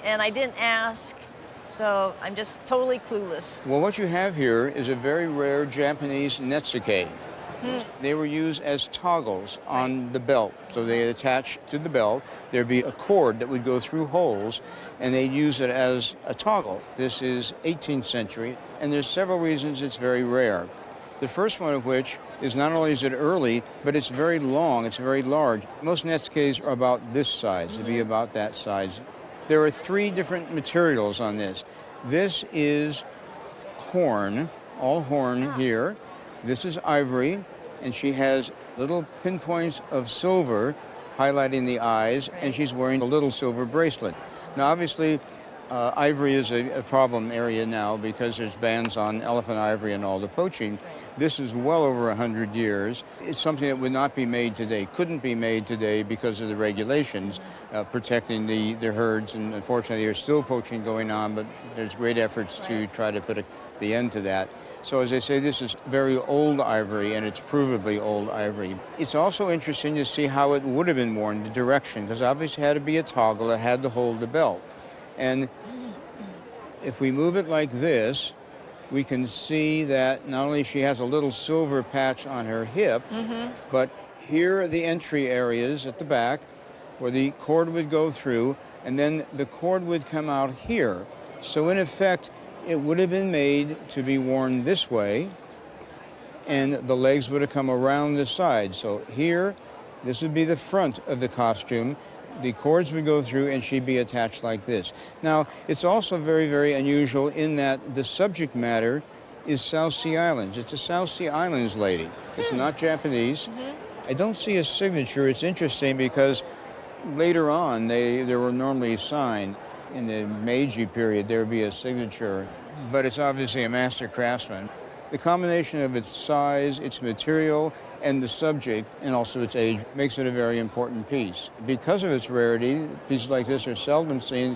and I didn't ask, so I'm just totally clueless. Well, what you have here is a very rare Japanese Netsuke. They were used as toggles on the belt. So they attach to the belt. There'd be a cord that would go through holes, and they'd use it as a toggle. This is 18th century, and there's several reasons it's very rare. The first one of which is not only is it early, but it's very long, it's very large. Most Netsukes are about this size, to be about that size. There are 3 different materials on this. This is horn, all horn here. This is ivory, and she has little pinpoints of silver highlighting the eyes, and she's wearing a little silver bracelet. Now, obviously, ivory is a problem area now because there's bans on elephant ivory and all the poaching. This is well over 100 years. It's something that would not be made today, couldn't be made today because of the regulations protecting the herds, and unfortunately there's still poaching going on, but there's great efforts to try to put the end to that. So as I say, this is very old ivory, and it's provably old ivory. It's also interesting to see how it would have been worn, the direction, because obviously it had to be a toggle that had to hold the belt. And if we move it like this, we can see that not only she has a little silver patch on her hip, but here are the entry areas at the back where the cord would go through, and then the cord would come out here. So in effect, it would have been made to be worn this way, and the legs would have come around the side. So here, this would be the front of the costume. The cords would go through, and she'd be attached like this. Now, it's also very, very unusual in that the subject matter is South Sea Islands. It's a South Sea Islands lady. It's not Japanese. I don't see a signature. It's interesting because later on, they were normally signed. In the Meiji period, there would be a signature, but it's obviously a master craftsman. The combination of its size, its material, and the subject, and also its age, makes it a very important piece. Because of its rarity, pieces like this are seldom seen.